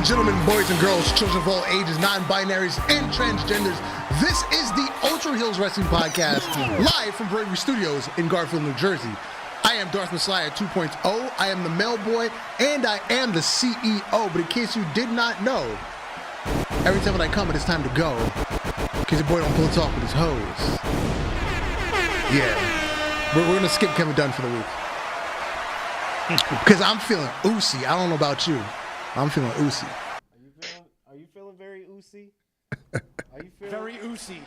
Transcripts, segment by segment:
gentlemen, boys and girls, children of all ages, non-binaries, and transgenders, this is the Ultra Heelz Wrestling Podcast, live from Bravery Studios in Garfield, New Jersey. I am Darth Messiah 2.0, I am the mail boy, and I am the CEO. But in case you did not know, every time when I come, it's time to go, because your boy don't pull a talk with his hoes. Yeah, we're going to skip Kevin Dunn for the week. Because I'm feeling Ucey. I don't know about you. I'm feeling Ucey. Are you feeling very Ucey? Are you feeling very Ucey?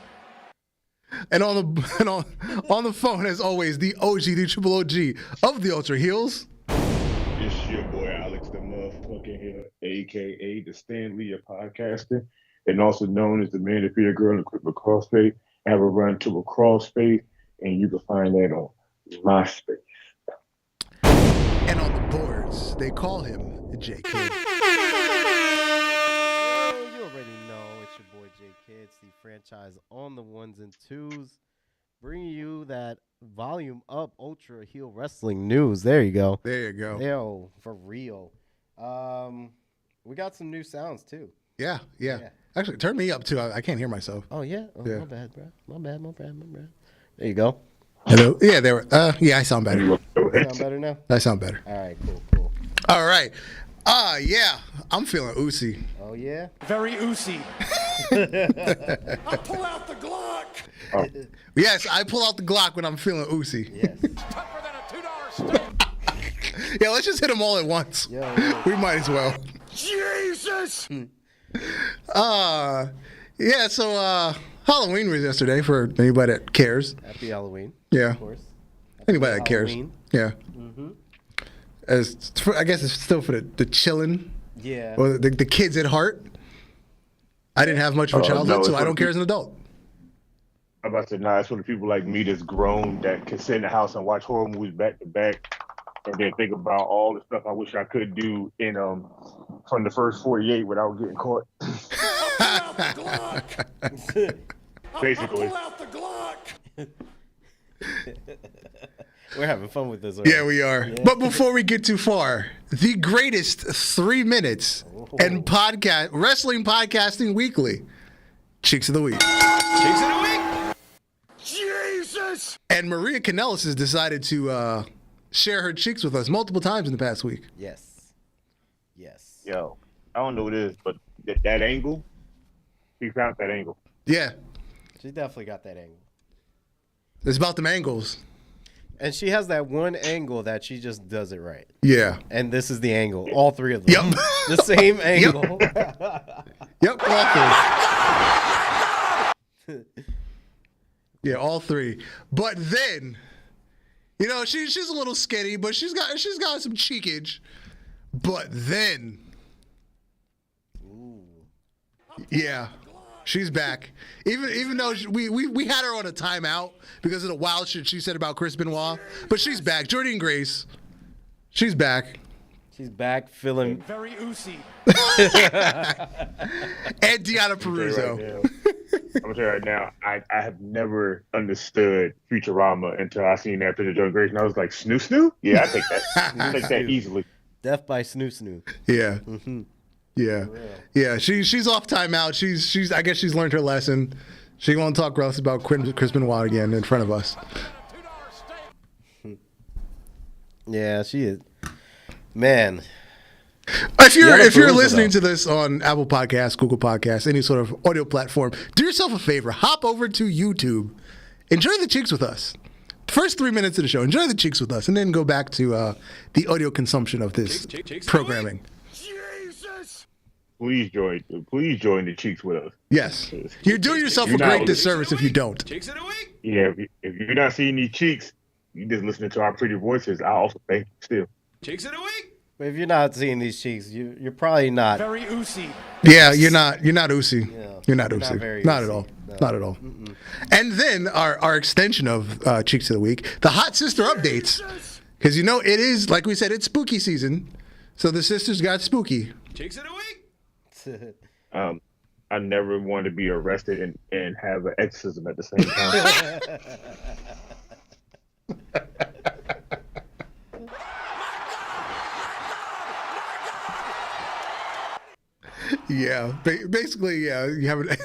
And on the phone, as always, the OG, the triple OG of the Ultra Heelz. It's your boy Alex the motherfucking here, aka the Stan Lee of podcasting, and also known as the man to feed a girl in quick lacrosse faith. I have a run to lacrosse faith, and you can find that on MySpace. And on the boards, they call him J Kid. Oh, you already know it's your boy J Kid, the franchise on the ones and twos, bringing you that volume up Ultra Heel Wrestling news. There you go. There you go. Yo, for real. We got some new sounds too. Yeah. Actually, turn me up too. I can't hear myself. Oh yeah. Oh, yeah. My bad, bro. My bad. There you go. Hello. Yeah, there were. Yeah, I sound better. You sound better now? I sound better. All right, cool. All right. Yeah, I'm feeling Ucey. Oh yeah? Very Ucey. I'll pull out the Glock. Oh. Yes, I pull out the Glock when I'm feeling Ucey. Yes. Tougher than a $2 steak. Yeah, let's just hit them all at once. Yo. We might as well. Jesus. Yeah, so Halloween was yesterday for anybody that cares. Happy Halloween. Yeah. Of course. Anybody that cares. Halloween. Yeah. Mm-hmm. I guess it's still for the chillin'. Yeah. Or the kids at heart. I didn't have much of a childhood, no, so I don't care as an adult. I'm about to say, it's for the people like me that's grown that can sit in the house and watch horror movies back to back, and then think about all the stuff I wish I could do in from the first 48 without getting caught. I'll pull out the Glock. Basically. I'll pull out the Glock. We're having fun with this. Right? Yeah, we are. Yeah. But before we get too far, the greatest 3 minutes and wrestling podcasting weekly. Cheeks of the Week. Cheeks of the Week. Jesus. And Maria Kanellis has decided to share her cheeks with us multiple times in the past week. Yes. Yo, I don't know what it is, but that angle, she found that angle. Yeah. She definitely got that angle. It's about them angles. And she has that one angle that she just does it right. Yeah. And this is the angle. All three of them. Yep. The same angle. Yep, all three. Yeah, all three. But then, she's a little skinny, but she's got some cheekage. But then, yeah, she's back. Even though we had her on a timeout because of the wild shit she said about Chris Benoit, but she's back. Jordynne Grace, she's back. She's back feeling very Ucey. And Deanna Peruzzo. I'm gonna tell you right now, I have never understood Futurama until I seen that picture of Jordynne Grace, and I was like, Snoo? Yeah, I take that. I take that easily. Death by Snoo. Yeah. Mm-hmm. Yeah. She's off timeout. She's I guess she's learned her lesson. She won't talk gross about Chris Benoit again in front of us. Yeah, she is. Man. If you're listening to this on Apple Podcasts, Google Podcasts, any sort of audio platform, do yourself a favor. Hop over to YouTube. Enjoy the cheeks with us. First 3 minutes of the show. Enjoy the cheeks with us, and then go back to the audio consumption of this programming. Jesus. Please join the cheeks with us. Yes. You're doing yourself a great disservice if you don't. Cheeks of the Week. Yeah, if you're not seeing these cheeks, you just listening to our pretty voices. I also thank you still. Cheeks of the Week. But if you're not seeing these cheeks, you're probably not. Very Ucey. Yeah, you're not Ucey. Yeah, you're not Ucey. Not at all. No. Not at all. Mm-mm. And then our extension of Cheeks of the Week, the Hot Sister updates. Because it is, like we said, it's spooky season. So the sisters got spooky. Cheeks of the Week. I never want to be arrested and have an exorcism at the same time. Yeah, basically, yeah. You have it.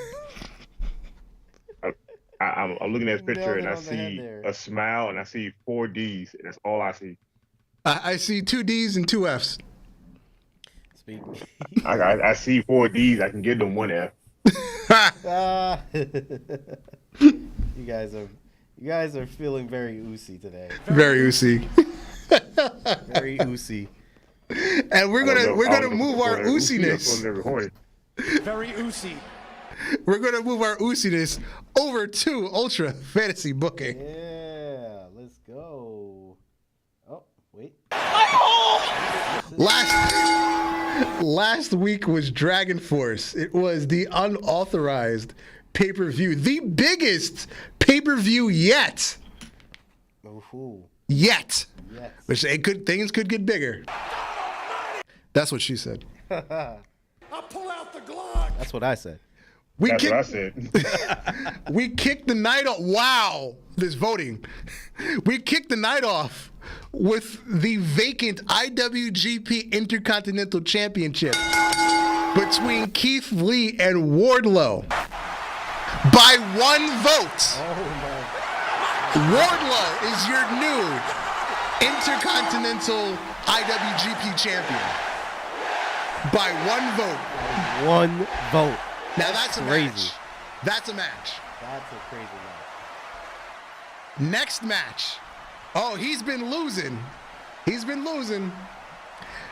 I'm looking at this picture Nailed and it I on the head see there. a smile and I see 4 D's and that's all I see. I see 2 D's and 2 F's. Speak. I see 4 D's. I can give them 1 F. You guys are feeling very Ucey today. Very Ucey. Very Ucey. And we're gonna move our Uciness. Very Ucey. We're gonna move our Uciness over to Ultra Fantasy Booking. Yeah, let's go. Oh, wait. Last week was Dragon Force. It was the unauthorized pay-per-view, the biggest pay-per-view yet. Ooh. Yet. Yes. Which things could get bigger. That's what she said. I pull out the Glock. That's what I said. That's what I said. We kicked the night off. Wow, this voting. We kicked the night off with the vacant IWGP Intercontinental Championship between Keith Lee and Wardlow by 1 vote. Oh Wardlow is your new Intercontinental IWGP champion by 1 vote. my. 1 vote. Now that's a crazy. match. That's a match. That's a crazy match. Next match. Oh, he's been losing.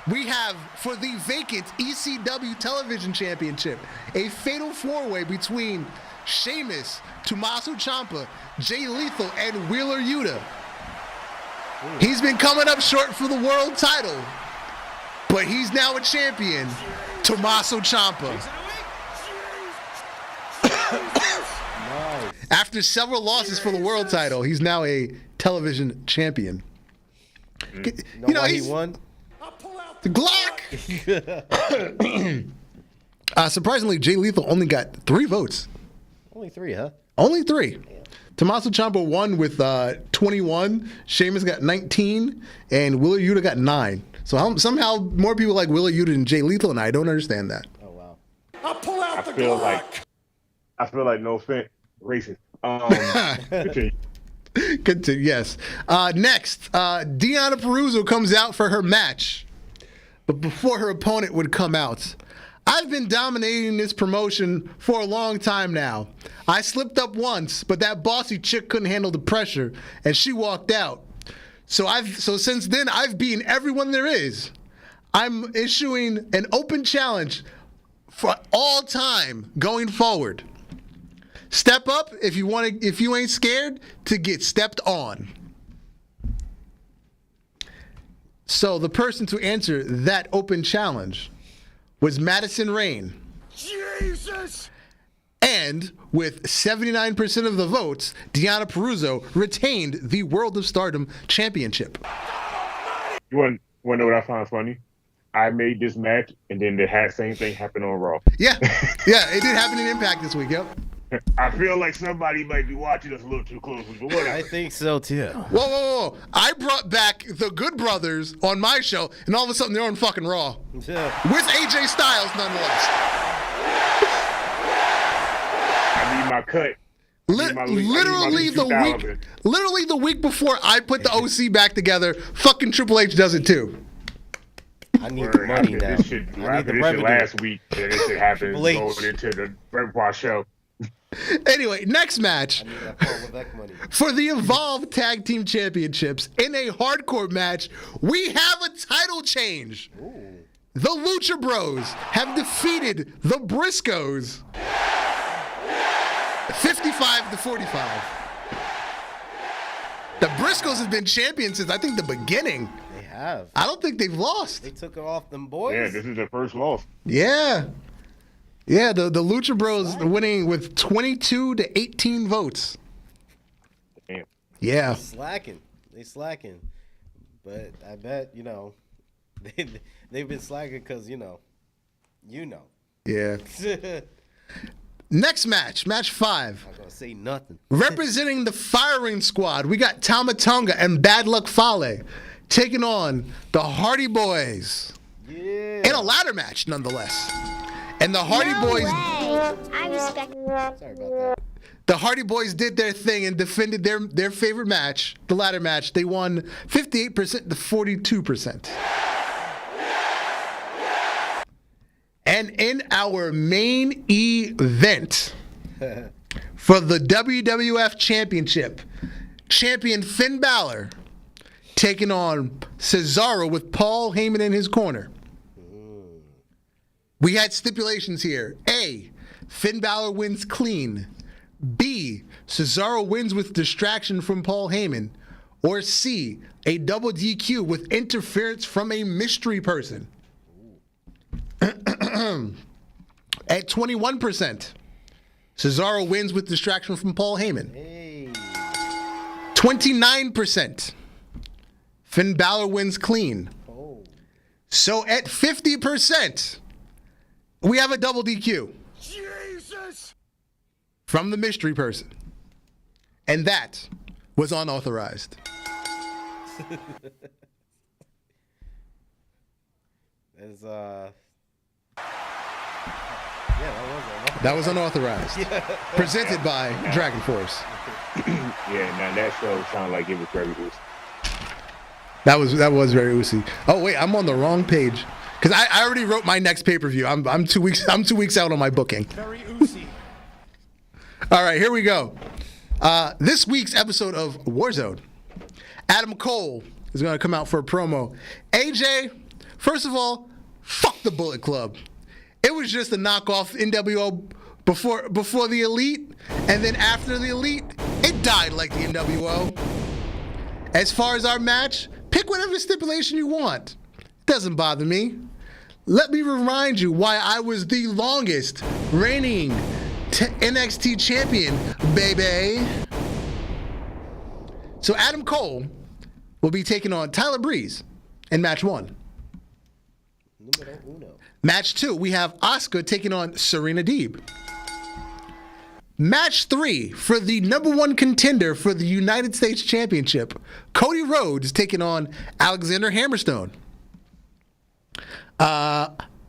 We have, for the vacant ECW Television Championship, a fatal 4-way between Sheamus, Tommaso Ciampa, Jay Lethal, and Wheeler Yuta. He's been coming up short for the world title, but he's now a champion, Tommaso Ciampa. Nice. After several losses for the world title, he's now a television champion. You know why he won? I pull out The Glock! Surprisingly, Jay Lethal only got 3 votes. Only 3, huh? Only 3. Tommaso Ciampa won with 21. Sheamus got 19. And Wheeler Yuta got 9. So somehow more people like Wheeler Yuta than Jay Lethal, and I don't understand that. Oh, wow. I pull out the feel Glock. I feel like, no offense, racist. Continue. Continue. Yes. Next, Deonna Purrazzo comes out for her match. But before her opponent would come out, I've been dominating this promotion for a long time now. I slipped up once, but that bossy chick couldn't handle the pressure, and she walked out. So since then, I've beaten everyone there is. I'm issuing an open challenge for all time going forward. Step up if you ain't scared to get stepped on. So the person to answer that open challenge was Madison Rayne. Jesus! And with 79% of the votes, Deonna Purrazzo retained the World of Stardom Championship. You want to know what I find funny? I made this match, and then the same thing happened on Raw. Yeah, it did happen in Impact this week, yep. I feel like somebody might be watching us a little too closely, but whatever. I think so, too. Whoa. I brought back the Good Brothers on my show, and all of a sudden they're on fucking Raw. Yeah. With AJ Styles, nonetheless. I need my cut. Literally the week before I put the OC back together, fucking Triple H does it too. I need the money now. This shit, I need the this shit revenue. last week, and this shit happened Triple H. going into the Repertoire show. Anyway, next match. I need that Paul Levesque money. For the Evolve Tag Team Championships, in a hardcore match, we have a title change. Ooh. The Lucha Bros have defeated the Briscoes 55-45. The Briscoes have been champions since I think the beginning. They have. I don't think they've lost. They took it off them boys. Yeah, this is their first loss. Yeah, the Lucha Bros winning with 22-18 votes. Damn. Yeah. They slacking. But I bet, they've been slacking because, you know. Yeah. Next match 5. I'm not going to say nothing. Representing the firing squad, we got Tama Tonga and Bad Luck Fale taking on the Hardy Boys. Yeah. In a ladder match, nonetheless. And the Hardy Boys. I respect. Sorry about that. The Hardy Boys did their thing and defended their favorite match, the ladder match. They won 58% to 42%. And in our main event for the WWF Championship, champion Finn Balor taking on Cesaro with Paul Heyman in his corner. We had stipulations here. A, Finn Balor wins clean. B, Cesaro wins with distraction from Paul Heyman. Or C, a double DQ with interference from a mystery person. At 21%, Cesaro wins with distraction from Paul Heyman. Hey. 29%, Finn Balor wins clean. Oh. So at 50%, we have a double DQ. Jesus! From the mystery person. And that was unauthorized. There's yeah, That was unauthorized. Presented by Dragon Force. Yeah, now that show sounded like it was very loose. That was very Ucey. Oh wait, I'm on the wrong page. Because I already wrote my next pay-per-view. I'm 2 weeks out on my booking. Very Ucey. All right, here we go. This week's episode of Warzone. Adam Cole is going to come out for a promo. AJ, first of all, fuck the Bullet Club. It was just a knockoff NWO before the Elite, and then after the Elite, it died like the NWO. As far as our match, pick whatever stipulation you want. Doesn't bother me. Let me remind you why I was the longest reigning NXT champion, baby. So Adam Cole will be taking on Tyler Breeze in match 1. numero uno. Match 2, we have Asuka taking on Serena Deeb. Match 3, for the #1 contender for the United States Championship, Cody Rhodes taking on Alexander Hammerstone.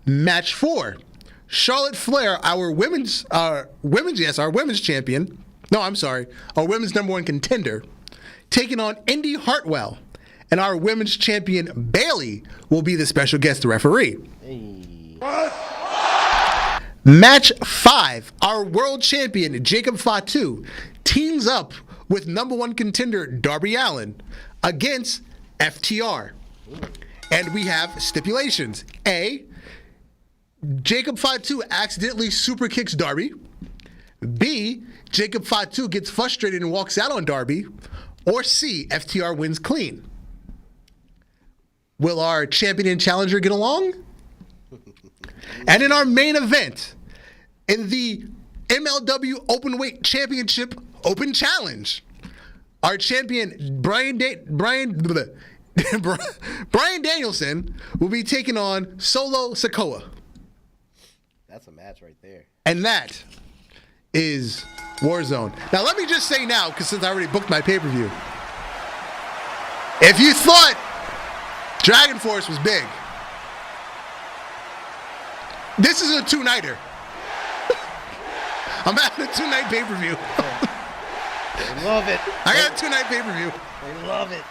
Match 4, Charlotte Flair, our women's champion. No, I'm sorry, our women's #1 contender, taking on Indy Hartwell, and our women's champion Bayley will be the special guest referee. Hey. Match 5, our world champion Jacob Fatu teams up with #1 contender Darby Allin against FTR. And we have stipulations. A, Jacob Fatu accidentally super kicks Darby. B, Jacob Fatu gets frustrated and walks out on Darby. Or C, FTR wins clean. Will our champion and challenger get along? And in our main event, in the MLW Openweight Championship Open Challenge, our champion Brian Danielson will be taking on Solo Sikoa. That's a match right there. And that is Warzone. Now, let me just say now, because since I already booked my pay-per-view, if you thought Dragon Force was big, this is a 2-nighter. I'm having a 2-night pay-per-view. They love it. I got a 2-night pay-per-view. They love it.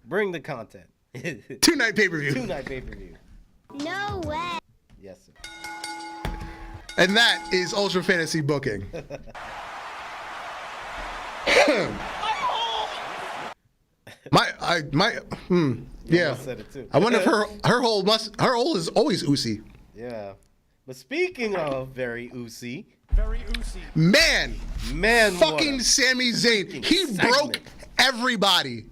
Bring the content. 2-night pay-per-view. 2-night pay-per-view. No way. Yes, sir. And that is Ultra Fantasy Booking. Yeah. almost said it too. I wonder if her hole is always Ucey. Yeah. But speaking of very Ucey, Very Ucey. Man, fucking what a Sami Zayn. freaking He broke segment. everybody.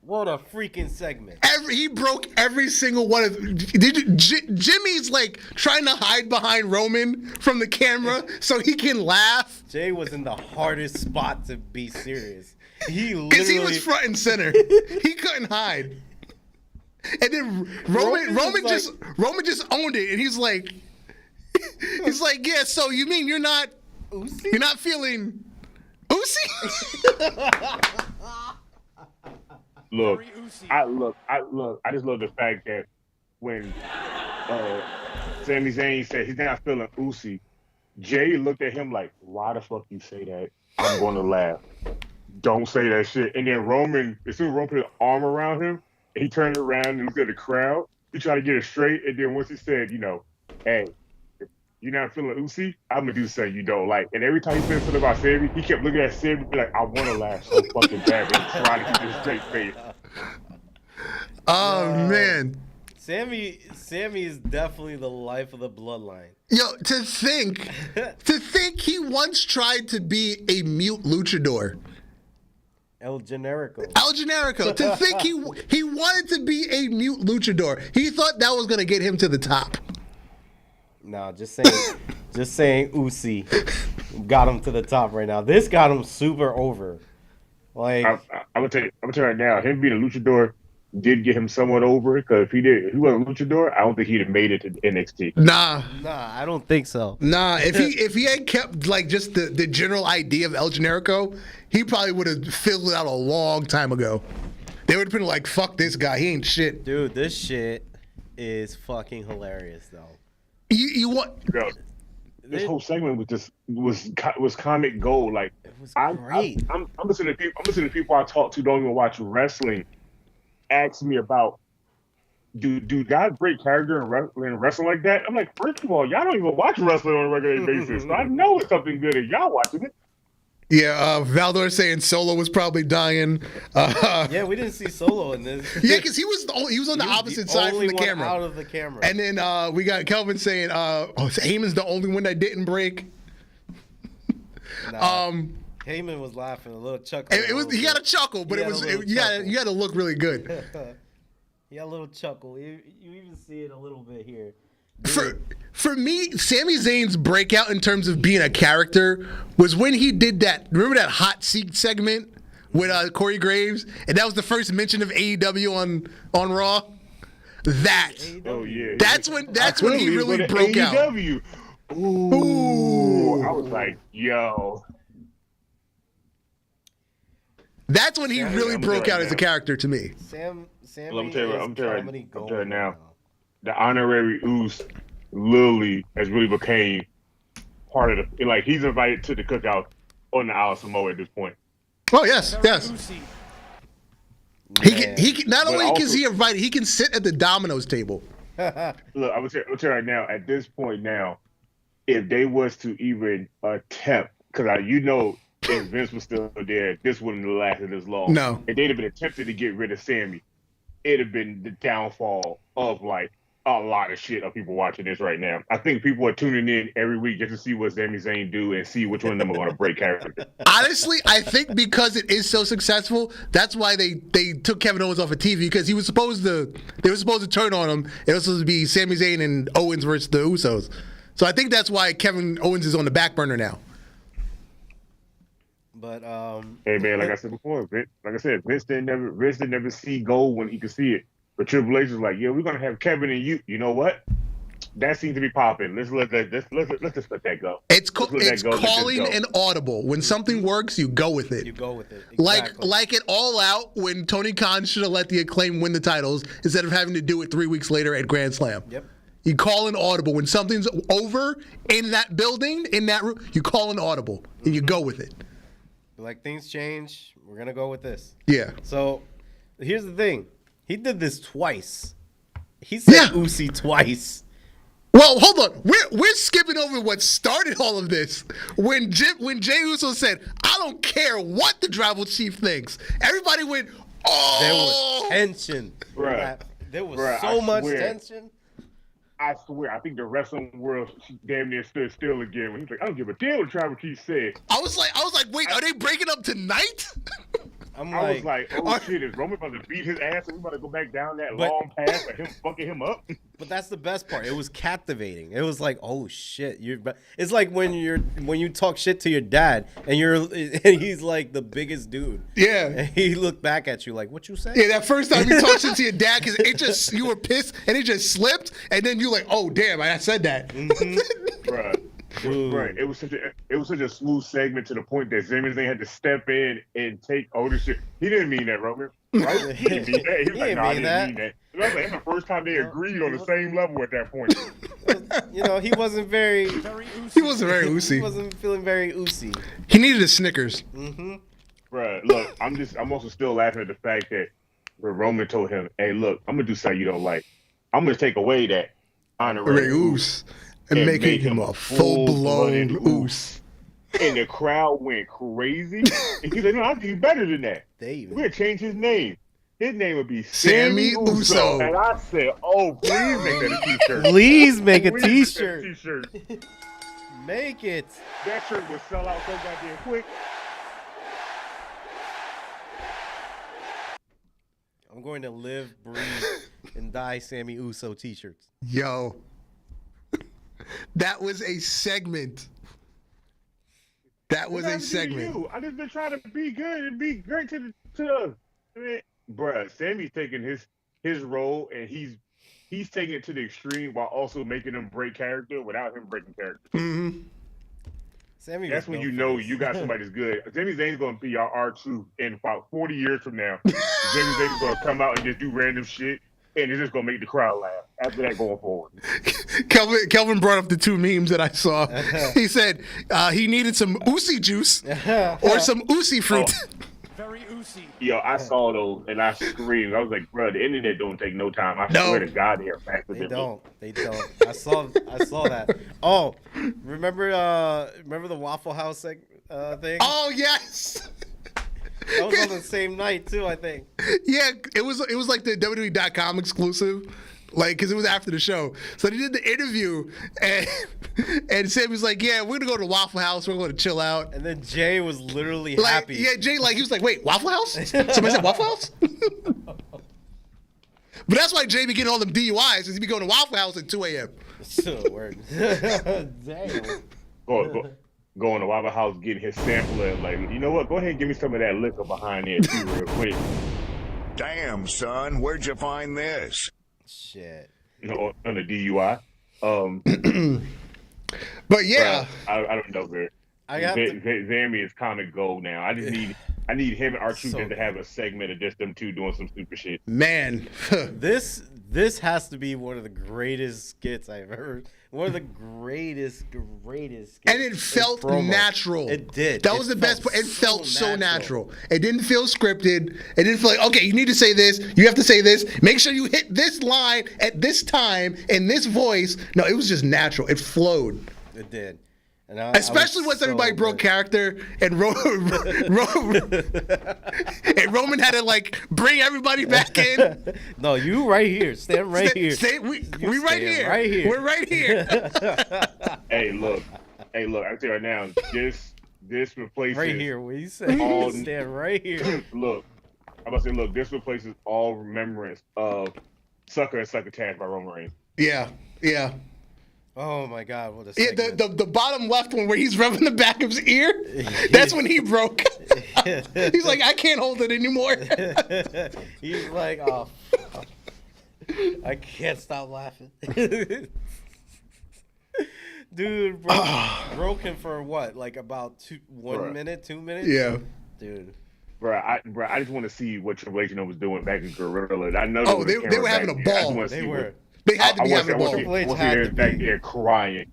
What a freaking segment. He broke every single one of. Jimmy's like trying to hide behind Roman from the camera so he can laugh Jay was in the hardest spot to be serious. He because he was literally front and center. He couldn't hide. And then Roman just owned it, and he's like, yeah. So you mean you're not feeling Ucey? Look, Very Ucey. I just love the fact that when Sami Zayn said he's not feeling Ucey. Jay looked at him like, why the fuck you say that? I'm going to laugh. Don't say that shit. And then Roman, as soon as Roman put his arm around him, he turned around and looked at the crowd. He tried to get it straight. And then once he said, hey, if you're not feeling Ucey, I'm going to do something you don't like. And every time he said something about Sami, he kept looking at Sami and be like, I want to laugh so fucking bad. But he's trying to keep his straight face. Oh, man. Sammy is definitely the life of the bloodline. Yo, to think he once tried to be a mute luchador. El Generico. To think he wanted to be a mute luchador. He thought that was gonna get him to the top. No, just saying Ucey got him to the top right now. This got him super over. Like I'm gonna tell you right now, him being a luchador did get him somewhat over, because if he wasn't a luchador, I don't think he'd have made it to NXT. Nah, I don't think so. Nah, if he had kept like just the general idea of El Generico, he probably would have filled it out a long time ago. They would have been like, "Fuck this guy, he ain't shit." Dude, this shit is fucking hilarious, though. You want? Bro, this whole segment was comic gold. Like, it was great. I'm listening to people. I'm listening to people I talk to don't even watch wrestling. Ask me about do guys break character in wrestling like that? I'm like, first of all, y'all don't even watch wrestling on a regular basis. So I know it's something good if y'all watching it. Yeah, Valdor saying Solo was probably dying. Yeah, we didn't see Solo in this. Yeah, because he was on the opposite side from the camera. Out of the camera. And then we got Kelvin saying, Heyman's the only one that didn't break. Nah. Heyman was laughing, a little chuckle. He got a chuckle, but you got to look really good. He got a little chuckle. You even see it a little bit here. For me, Sami Zayn's breakout in terms of being a character was when he did that. Remember that hot seat segment with Corey Graves, and that was the first mention of AEW on Raw. Oh yeah. That's when he really broke out. AEW. Ooh. I was like, yo. That's when he really broke out as a character to me. Sammy I'm telling you now. Now. The honorary Uce literally has really became part of the, like, he's invited to the cookout on the Isle of Samoa at this point. Oh yes. He can not only is he invited, he can sit at the Domino's table. Look, I would tell you right now, at this point now, if they was to even attempt, because if Vince was still there, this wouldn't have lasted as long. No. If they'd have been attempting to get rid of Sammy, it'd have been the downfall of like a lot of shit of people watching this right now. I think people are tuning in every week just to see what Sami Zayn do and see which one of them are going to break character. Honestly, I think because it is so successful, that's why they took Kevin Owens off of TV, because they were supposed to turn on him. It was supposed to be Sami Zayn and Owens versus the Usos. So I think that's why Kevin Owens is on the back burner now. But hey man, like I said before, Vince didn't never see gold when he could see it. But Triple H was like, yeah, we're gonna have Kevin and you. You know what? That seems to be popping. Let's just let that go. It's calling an audible. When something works, you go with it. You go with it. Exactly. Like it All Out when Tony Khan should have let the Acclaim win the titles instead of having to do it 3 weeks later at Grand Slam. Yep. You call an audible. When something's over in that building, in that room, you call an audible and you go with it. Like, things change. We're going to go with this. Yeah. So, here's the thing. He did this twice. He said Ucey twice. Well, hold on. We're skipping over what started all of this. When Jey Uso said, I don't care what the tribal chief thinks. Everybody went, oh. There was tension. Bruh. There was so much tension. I swear, I think the wrestling world damn near stood still again when he's like, I don't give a damn what Tribal Chief said. I was like, wait, are they breaking up tonight? I was like, oh shit, is Roman about to beat his ass and we about to go back down that long path of him fucking him up? But that's the best part. It was captivating. It was like, oh shit, it's like when you talk shit to your dad and he's like the biggest dude. Yeah. And he looked back at you like, what you say? Yeah, that first time you talked shit to your dad because you were pissed and it just slipped, and then you like, oh damn, I said that. Mm-hmm. Right. Right. It was such a smooth segment to the point that Sami Zayn had to step in and take ownership. He didn't mean that, Roman. Right? He didn't mean that. He was like, no, I didn't mean that. And I was like, that's the first time they agreed on the same level at that point. He wasn't very. He wasn't very He Ucey. wasn't feeling very Ucey. He needed a Snickers. Bruh, look, I'm also still laughing at the fact that when Roman told him, "Hey, look, I'm gonna do something you don't like. I'm gonna take away that honorary Oos. And making him a full-blown Oos. And the crowd went crazy. And he's like, "No, I do better than that. We're gonna change his name. His name would be Sammy Uso." And I said, "Oh, please make that a t-shirt. Please make a Please t-shirt. Make that a t-shirt. Make it. That shirt would sell out so goddamn quick." I'm going to live, breathe, and die Sammy Uso t-shirts. Yo. That was a segment. That was a segment. I just been trying to be good and be great to the bruh. Sammy's taking his role and he's taking it to the extreme while also making him break character without him breaking character. Mm-hmm. Sammy, that's when you know you got somebody that's good. Sami Zayn's gonna be our R2 in about 40 years from now. Sami Zayn's gonna come out and just do random shit. And it's just gonna make the crowd laugh after that going forward. Kelvin brought up the two memes that I saw. He said he needed some Ucey juice or some Ucey fruit. Very Ucey. Yo, I saw those and I screamed. I was like, bro, the internet don't take no time. I swear to God, they're faster than me. They don't. I saw that. Oh, remember the Waffle House thing? Oh yes. That was on the same night too, I think. Yeah, it was like the WWE.com exclusive, like because it was after the show. So they did the interview, and Sam was like, "Yeah, we're gonna go to Waffle House. We're gonna chill out." And then Jay was literally like, happy. Yeah, Jay he was like, "Wait, Waffle House? Somebody said Waffle House?" But that's why Jay be getting all them DUIs, because he be going to Waffle House at 2 a.m. So word. Damn. Going to Waffle House, getting his sampler, and like, you know what? Go ahead and give me some of that liquor behind there too, real quick. Damn, son, where'd you find this? Shit. On the DUI. But yeah, I don't know, man. Zammy is comic gold now. I need him and R2 to have a segment of just them two doing some stupid shit. Man, this has to be one of the greatest skits I've heard. One of the greatest skits. And it felt natural. It did. That was the best part. It felt so natural. It didn't feel scripted. It didn't feel like, okay, you need to say this. You have to say this. Make sure you hit this line at this time in this voice. No, it was just natural. It flowed. It did. And especially once everybody broke character and Roman had to like bring everybody back in. No, you right here. Stand right here. We right here. Right here. We're right here. Hey, look. I tell you right now, this replaces right here. What you say? Stand right here. Look, I'm about to say, look, this replaces all remembrance of Sucker and Succotash by Roman Reigns. Yeah. Oh my God! What a segment. The bottom left one where he's rubbing the back of his ear. That's when he broke. He's like, I can't hold it anymore. He's like, oh, I can't stop laughing. Dude, broken for what? Like about 1 minute, 2 minutes? Yeah. Dude. Bro, I just want to see what Triple H was doing back in Gorilla. I know. They were having a ball. They were. They had to be having a ball. They was back there crying.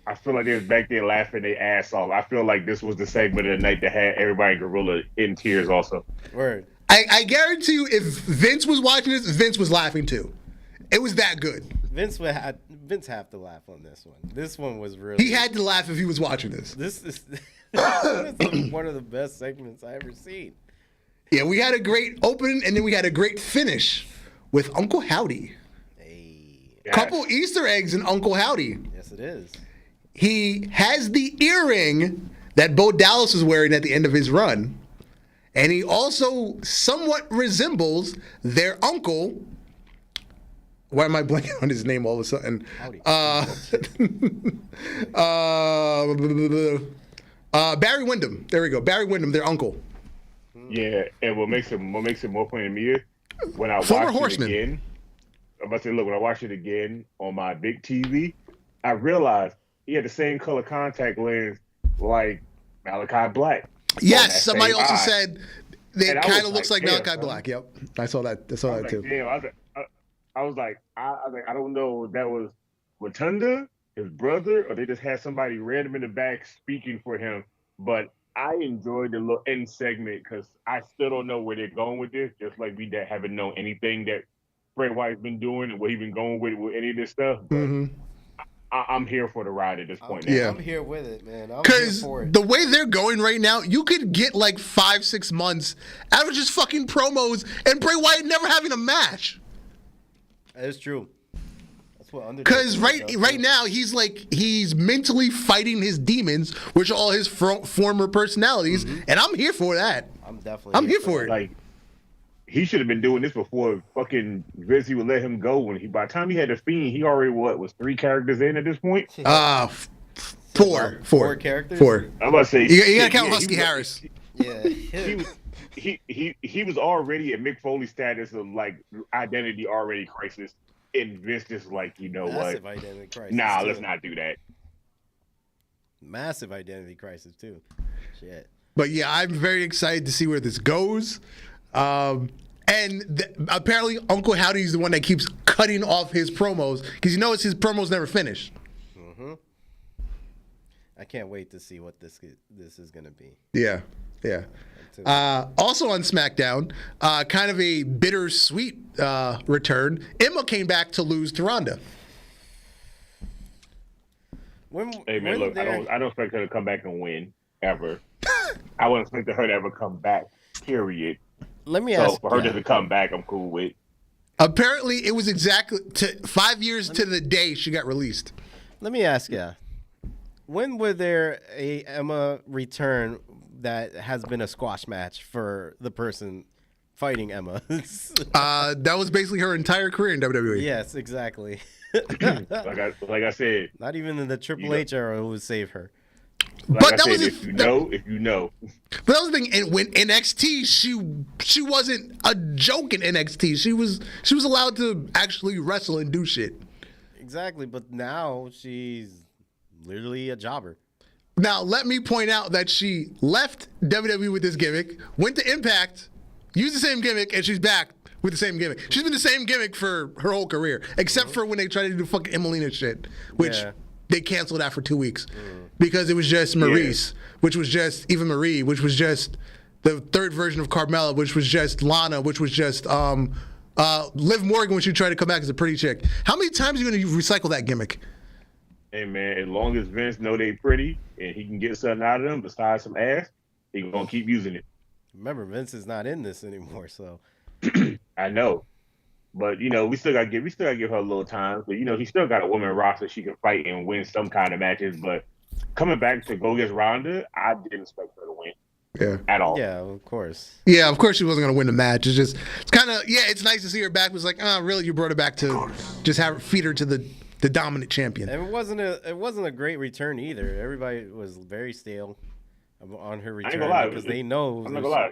I feel like they was back there laughing their ass off. I feel like this was the segment of the night that had everybody in Gorilla in tears also. Word. I guarantee you if Vince was watching this, Vince was laughing too. It was that good. Vince have to laugh on this one. This one was really... He had to laugh if he was watching this. This is one of the best segments I ever seen. Yeah, we had a great opening, and then we had a great finish with Uncle Howdy. Couple Easter eggs in Uncle Howdy. Yes, it is. He has the earring that Bo Dallas was wearing at the end of his run. And he also somewhat resembles their uncle. Why am I blanking on his name all of a sudden? Barry Windham. There we go. Barry Windham, their uncle. Yeah, and what makes it more funny to me is when I Former watched Horseman. it again. I'm about to say, look, when I watched it again on my big TV, I realized he had the same color contact lens like Malachi Black. Yes, somebody also said And it I kind was of looks like like, Malachi Black. Yep, I saw that. I saw that too. Damn, I was like, I don't know. That was Rotunda, his brother, or they just had somebody random in the back speaking for him. But I enjoyed the little end segment because I still don't know where they're going with this. Just like we haven't known anything that Bray Wyatt's been doing and what he's been going with any of this stuff. But I'm here for the ride at this point. Yeah. I'm here with it, man. I'm here Because for it. the way they're going right now, you could get like 5-6 months out of just fucking promos and Bray Wyatt never having a match. That is true. That's what Undertaker. Because right now he's mentally fighting his demons, which are all his former personalities, and I'm here for that. I'm here for it. Like, he should have been doing this before fucking Vince would let him go. By the time he had the Fiend, he already was 3 characters in at this point. Four characters. 4. I'm about to say You gotta count Husky Harris. Yeah. He was already at Mick Foley status of like identity already crisis, and Vince just like, you know Massive what? identity crisis. Nah, too. let's not do that. Massive identity crisis too. Shit. But yeah, I'm very excited to see where this goes. Apparently Uncle Howdy's the one that keeps cutting off his promos because you notice his promos never finish. I can't wait to see what this is gonna be. Yeah. Also on SmackDown, kind of a bittersweet return. Emma came back to lose to Ronda. Hey man, look, I don't expect her to come back and win ever. I wouldn't expect her to ever come back. Period. Let me So ask. for her to come back, I'm cool with. Apparently, it was exactly 5 years to the day she got released. Let me ask you. When would there a Emma return that has been a squash match for the person fighting Emma? That was basically her entire career in WWE. Yes, exactly. like I said, not even in the Triple H era would save her. But that was if you know. But that was the thing. And when NXT, she wasn't a joke in NXT. She was allowed to actually wrestle and do shit. Exactly, but now she's literally a jobber. Now, let me point out that she left WWE with this gimmick, went to Impact, used the same gimmick, and she's back with the same gimmick. She's been the same gimmick for her whole career, except for when they tried to do fucking Emelina shit, which they canceled that for 2 weeks because it was just Maurice, which was just Eva Marie, which was just the third version of Carmella, which was just Lana, which was just Liv Morgan when she tried to come back as a pretty chick. How many times are you going to recycle that gimmick? Hey man, as long as Vince know they pretty and he can get something out of them besides some ass, he gonna keep using it. Remember, Vince is not in this anymore, so I know, but you know we still gotta give her a little time. But you know he still got a woman roster she can fight and win some kind of matches. But coming back to go against Ronda, I didn't expect her to win. Yeah. At all. Yeah, of course. Yeah, of course she wasn't going to win the match. It's kind of, it's nice to see her back. It was like, oh, really? You brought her back to just feed her to the dominant champion. And it wasn't a great return either. Everybody was very stale on her return because they know. I'm not gonna lie.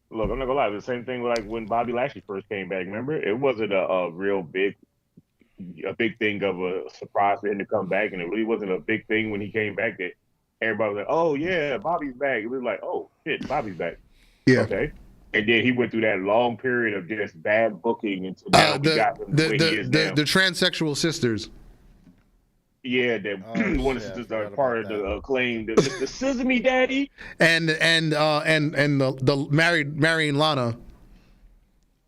Look, I'm not gonna lie. The same thing like when Bobby Lashley first came back. Remember, it wasn't a real big thing of a surprise for him to come back, and it really wasn't a big thing when he came back that everybody was like, "Oh yeah, Bobby's back." It was like, "Oh shit, Bobby's back." Yeah. Okay. And then he went through that long period of just bad booking until now we got him the way he is now. The transsexual sisters. Yeah, that one of the sisters are part of the Acclaim, the Sesame Daddy, and the marrying Lana,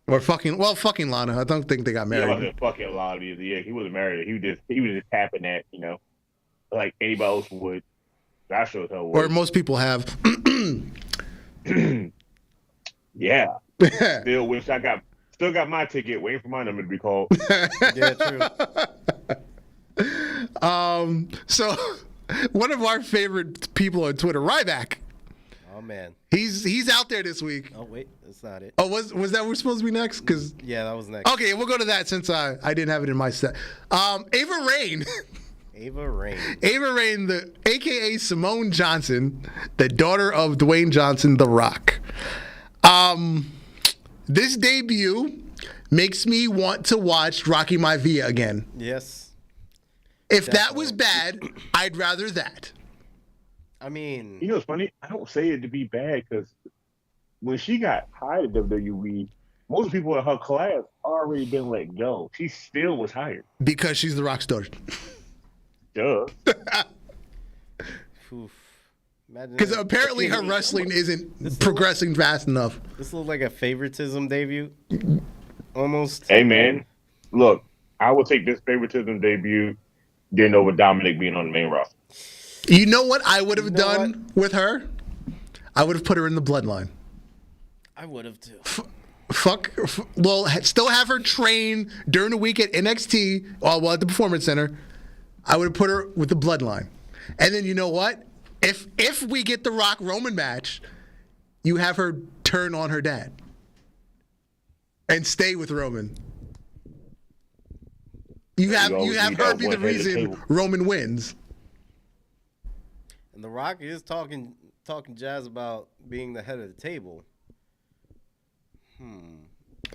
or fucking Lana. I don't think they got married. Yeah, wasn't fucking Lana. Yeah, he wasn't married. He was just tapping that, like anybody else would. That shows how. Or most people have. Yeah. Still got my ticket, waiting for my number to be called. Yeah, true. So one of our favorite people on Twitter, Ryback. Oh man. He's out there this week. Oh wait, that's not it. Oh, was that we're supposed to be next? Cause yeah, that was next. Okay, we'll go to that since I didn't have it in my set. Ava Raine. Ava Raine, the AKA Simone Johnson, the daughter of Dwayne Johnson, The Rock. This debut makes me want to watch Rocky Maivia again. Yes. If that was bad, I'd rather that. I mean, it's funny. I don't say it to be bad because when she got hired at WWE, most people in her class already been let go. She still was hired. Because she's the rock star. Duh. Because apparently her wrestling isn't progressing fast enough. This looks like a favoritism debut. Almost. Hey, man. Look, I will take this favoritism debut than over Dominic being on the main roster. You know what I would have done with her? I would have put her in the bloodline. I would have too. Still have her train during the week at NXT, at the Performance Center. I would have put her with the bloodline. And then you know what? If we get the Rock Roman match, you have her turn on her dad and stay with Roman. You have her be the reason Roman wins. And The Rock is talking jazz about being the head of the table.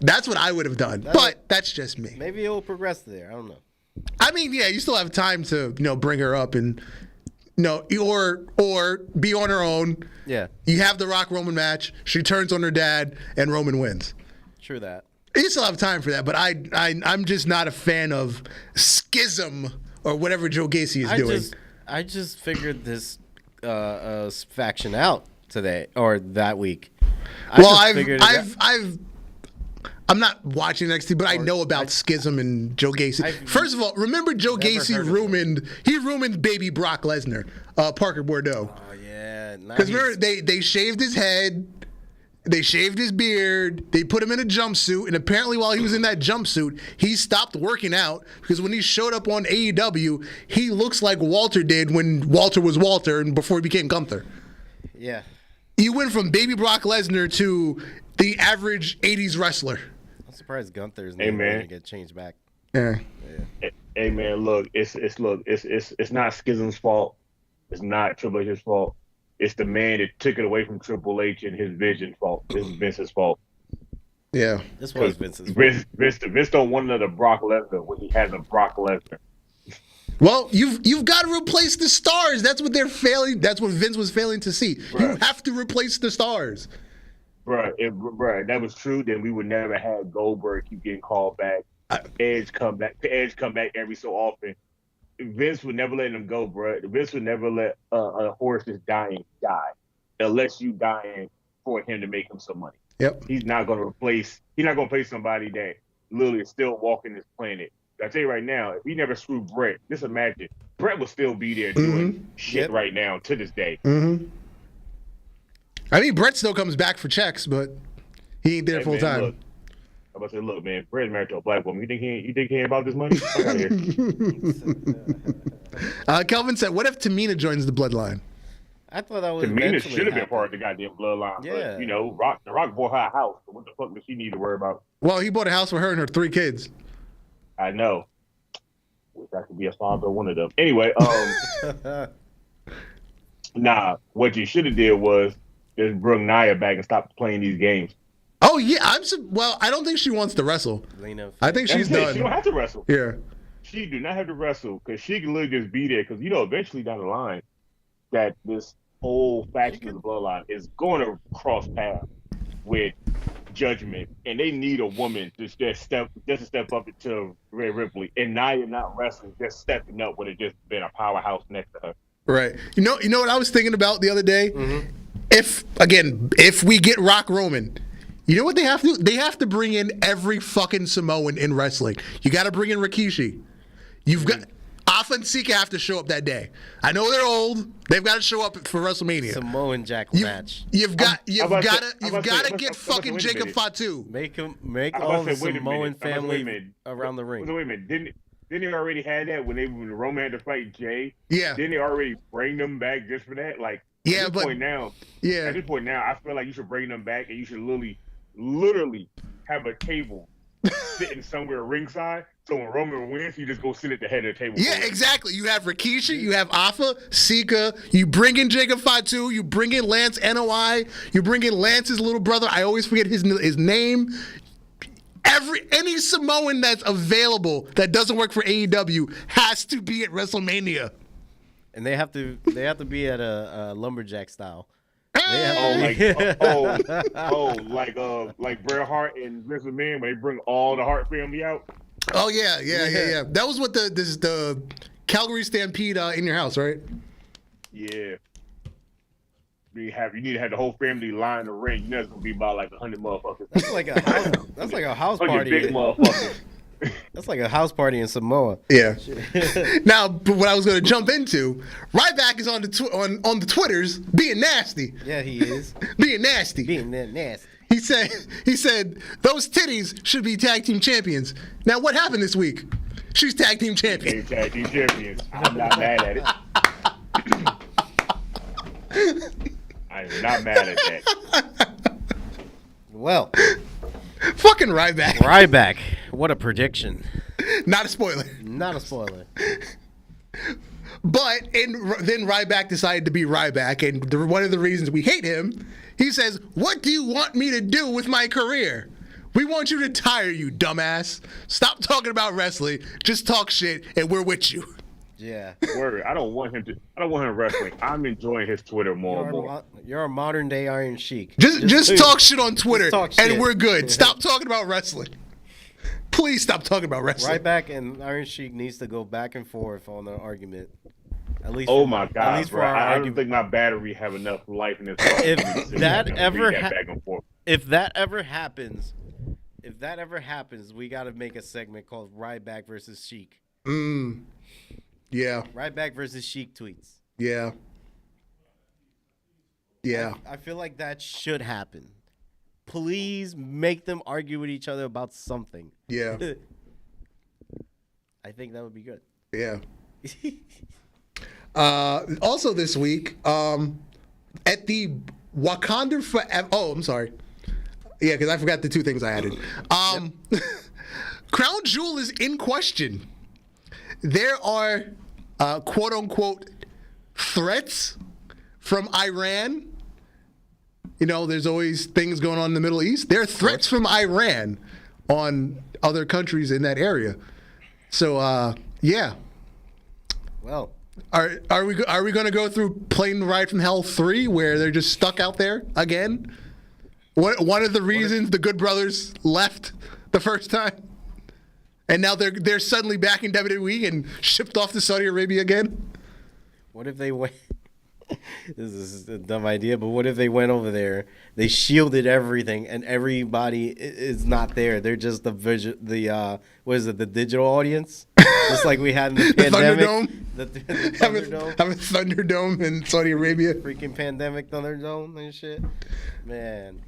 That's what I would have done, but that's just me. Maybe it will progress there. I don't know. I mean, yeah, you still have time to bring her up and or be on her own. Yeah. You have the Rock Roman match. She turns on her dad, and Roman wins. True that. You still have time for that, but I'm just not a fan of schism or whatever Joe Gacy is doing. I just figured this faction out today or that week. I'm not watching NXT, but I know about schism and Joe Gacy. First of all, remember Joe Gacy ruined baby Brock Lesnar, Parker Bordeaux. Oh yeah, because remember they shaved his head. They shaved his beard. They put him in a jumpsuit. And apparently while he was in that jumpsuit, he stopped working out because when he showed up on AEW, he looks like Walter did when Walter was Walter and before he became Gunther. Yeah. You went from baby Brock Lesnar to the average 80s wrestler. I'm surprised Gunther's name didn't get changed back. Yeah. Hey man, look, it's not Schism's fault. It's not Triple H's fault. It's the man that took it away from Triple H and his vision's fault. This is Vince's fault. Yeah. This was Vince's fault. Vince don't want another Brock Lesnar when he has a Brock Lesnar. Well, you've got to replace the stars. That's what they're failing. That's what Vince was failing to see. Bruh. You have to replace the stars. Bruh, if that was true, then we would never have Goldberg keep getting called back. Edge come back every so often. Vince would never let him go, bro. Vince would never let a horse that's dying die, unless you dying for him to make him some money. Yep. He's not going to replace somebody that literally is still walking this planet. I tell you right now, if he never screwed Brett, just imagine Brett would still be there doing shit right now to this day. Mm-hmm. I mean, Brett still comes back for checks, but he ain't there full time. Look, I'm about to say, look, man, Brett's married to a black woman. You think he ain't about this money? Fuck out of here. Kelvin said, "What if Tamina joins the bloodline?" I thought that was Tamina should have been part of the goddamn bloodline. Yeah. But, the Rock bought her a house. So what the fuck does she need to worry about? Well, he bought a house for her and her 3 kids. I know. Wish I could be a father of one of them. Anyway, nah. What you should have did was just bring Nia back and stop playing these games. Oh yeah, I don't think she wants to wrestle. I think she's done. She don't have to wrestle. Yeah. She do not have to wrestle because she can literally just be there. Because eventually down the line, that this whole faction of the bloodline is going to cross paths with Judgment, and they need a woman to just step up to Rhea Ripley. And Nia not wrestling, just stepping up would have just been a powerhouse next to her. Right. You know what I was thinking about the other day? Mm-hmm. If we get Rock Roman. You know what they have to do? They have to bring in every fucking Samoan in wrestling. You got to bring in Rikishi. You've got Alpha and Sika have to show up that day. I know they're old. They've got to show up for WrestleMania. Samoan Jack match. You've got to get fucking Jacob Fatu. Make all the Samoan family around the ring. Wait a minute. Didn't they already had that when Roman had to fight Jay? Yeah. Didn't they already bring them back just for that? Like at this point now, I feel like you should bring them back and you should literally have a table sitting somewhere ringside. So when Roman wins, you just go sit at the head of the table. Yeah, exactly. You have Rikishi, you have Alpha, Sika, you bring in Jacob Fatu, you bring in Lance NOI, you bring in Lance's little brother. I always forget his name. Any Samoan that's available that doesn't work for AEW has to be at WrestleMania. And they have to be at a lumberjack style. Yeah, Like Bret Hart and Vince McMahon when they bring all the Hart family out. Oh yeah. That was what the Calgary Stampede in your house, right? Yeah. You need to have the whole family line the ring. You know it's gonna be about like 100 motherfuckers. That's like a house party. Big motherfuckers. That's like a house party in Samoa. Yeah. Now, but what I was going to jump into, Ryback is on the Twitters being nasty. Yeah, he is. Being nasty. Being that nasty. He said those titties should be tag team champions. Now, what happened this week? She's tag team champion. Tag team champions. I'm not mad at it. I am not mad at that. Well. Fucking Ryback. What a prediction. Not a spoiler. Not a spoiler. But then Ryback decided to be Ryback, and one of the reasons we hate him, he says, "What do you want me to do with my career? We want you to retire, you dumbass. Stop talking about wrestling. Just talk shit, and we're with you." Yeah. Word. I don't want him wrestling. I'm enjoying his Twitter more and more. You're a modern day Iron Sheik. Just talk shit on Twitter, and we're good. Yeah. Stop talking about wrestling. Please stop talking about wrestling. Ryback and Iron Sheik needs to go back and forth on the argument. At least. Oh my God, at least bro! I don't think my battery have enough life in this. If that ever happens, we got to make a segment called Ryback versus Sheik. Yeah. Ryback versus Sheik tweets. Yeah. I feel like that should happen. Please make them argue with each other about something. Yeah. I think that would be good. Yeah. Also this week, at the Wakanda Forever. Oh, I'm sorry. Yeah, because I forgot the two things I added. Crown Jewel is in question. There are quote unquote threats from Iran. You know, there's always things going on in the Middle East. There are threats from Iran on other countries in that area. So, yeah. Well, are we going to go through Plane Ride from Hell 3, where they're just stuck out there again? One of the reasons the Good Brothers left the first time, and now they're suddenly back in WWE and shipped off to Saudi Arabia again. What if they went? This is a dumb idea, but what if they went over there? They shielded everything, and everybody is not there. They're just the digital audience, just like we had in the pandemic. Thunderdome. The Thunderdome. Have a Thunderdome in Saudi Arabia. Freaking pandemic Thunderdome and shit. Man,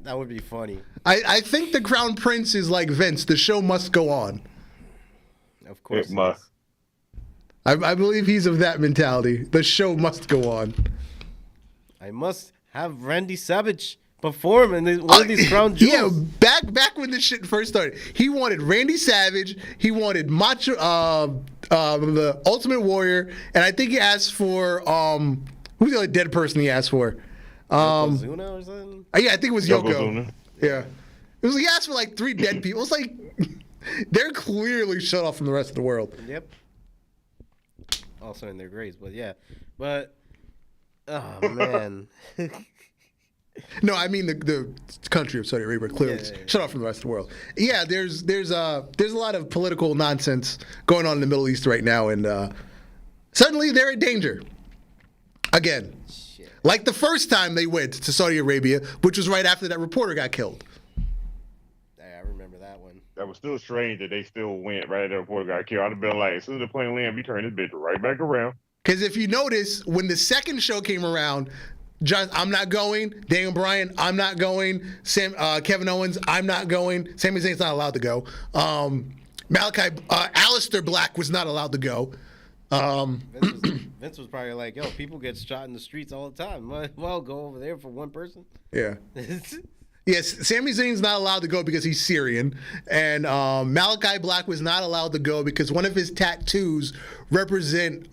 that would be funny. I think the Crown Prince is like Vince. The show must go on. Of course, it must. I believe he's of that mentality. The show must go on. I must have Randy Savage perform in one of these Crown Jewels. Yeah, back when this shit first started, he wanted Randy Savage, he wanted Macho, the Ultimate Warrior, and I think he asked for who's the other dead person he asked for? Yokozuna or something? Yeah, I think it was Yoko. Yokozuna. Yeah, he asked for like 3 dead people. It's like they're clearly shut off from the rest of the world. Yep. Also in their graves, but yeah, oh man. No, I mean the country of Saudi Arabia clearly shut off from the rest of the world. Yeah, there's a lot of political nonsense going on in the Middle East right now, and suddenly they're in danger again. Shit. Like the first time they went to Saudi Arabia, which was right after that reporter got killed. I remember that one. That was still strange that they still went right after the reporter got killed. I'd have been like, as soon as the plane landed, we turned this bitch right back around. Because if you notice, when the second show came around, I'm not going. Daniel Bryan, I'm not going. Kevin Owens, I'm not going. Sami Zayn's not allowed to go. Aleister Black was not allowed to go. Vince was probably like, yo, people get shot in the streets all the time. Might as well go over there for one person. Yeah. Yes, Sami Zayn's not allowed to go because he's Syrian, and Malachi Black was not allowed to go because one of his tattoos represent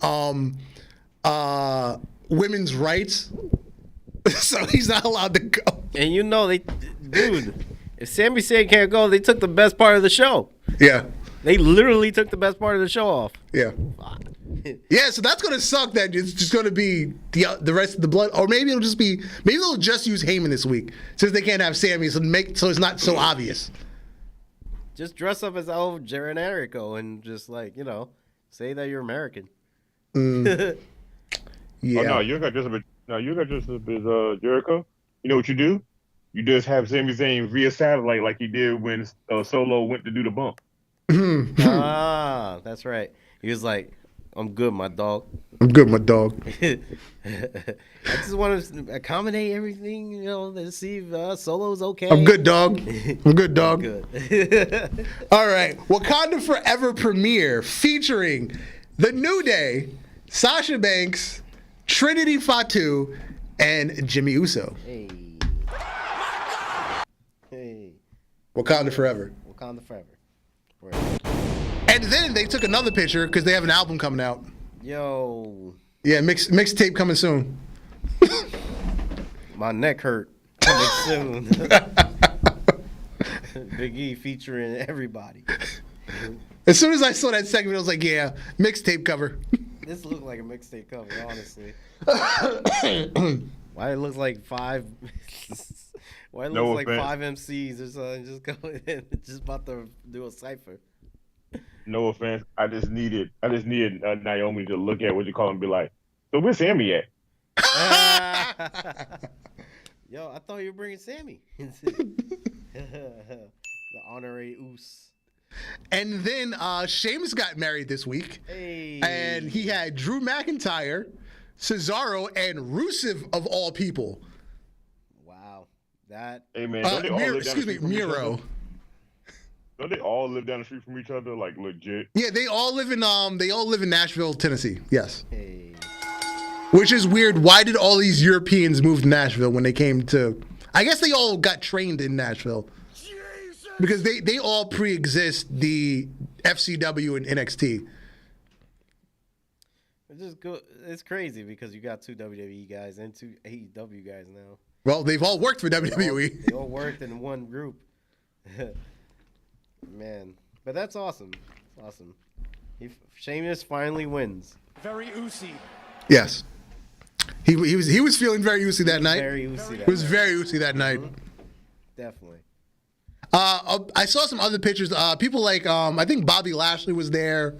women's rights, so he's not allowed to go. And you know, if Sami Zayn can't go, they took the best part of the show. Yeah. They literally took the best part of the show off. Yeah. Yeah, so that's gonna suck. That it's just gonna be the rest of the blood, or maybe they'll just use Heyman this week since they can't have Sammy, so it's not so obvious. Just dress up as El Generico and just say that you're American. Yeah. Oh no, you got just a bit. No, you got just a bit Jericho. You know what you do? You just have Sami Zayn reestablish like he did when Solo went to do the bump. That's right. He was like, "I'm good, my dog." I'm good, my dog. I just want to accommodate everything, to see if Solo's okay. I'm good, dog. I'm good, dog. Good. All right. Wakanda Forever premiere featuring The New Day, Sasha Banks, Trinity Fatu, and Jimmy Uso. Hey. Hey. Wakanda Forever. Wakanda Forever. And then they took another picture because they have an album coming out. Yo. Yeah, mixtape coming soon. My neck hurt. Coming soon. Big E featuring everybody. As soon as I saw that segment, I was like, yeah, mixtape cover. This looked like a mixtape cover, honestly. Why it looks like five? Why it looks like five MCs or something just going in, just about to do a cipher? No offense, I just needed Naomi to look at what you call and be like, so where's Sammy at? Yo, I thought you were bringing Sammy. The honorary Uce. And then Sheamus got married this week. Hey. And he had Drew McIntyre, Cesaro, and Rusev of all people. Wow. That. Hey man, don't they all live down the street from Miro. each other? Don't they all live down the street from each other, like legit? Yeah, they all live in Nashville, Tennessee. Yes. Hey. Which is weird. Why did all these Europeans move to Nashville when they came to? I guess they all got trained in Nashville. Because they all pre-exist the FCW and NXT. It's crazy because you got two WWE guys and two AEW guys now. Well, they've all worked for WWE. They all worked in one group. Man, but that's awesome. It's awesome. Sheamus finally wins. Very Ucey. Yes. He was feeling very Ucey that night. Very Ucey. He was very Ucey that night. Definitely. I saw some other pictures. People like I think Bobby Lashley was there.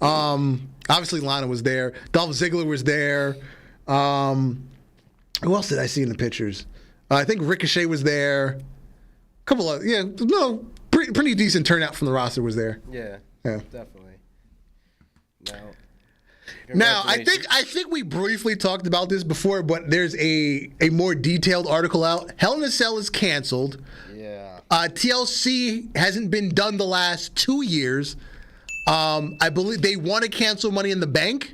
Obviously Lana was there. Dolph Ziggler was there. Who else did I see in the pictures? I think Ricochet was there. A couple of pretty decent turnout from the roster was there. Yeah. Definitely. Now I think we briefly talked about this before, but there's a more detailed article out. Hell in a Cell is canceled. Yeah. TLC hasn't been done the last 2 years. I believe they want to cancel Money in the Bank.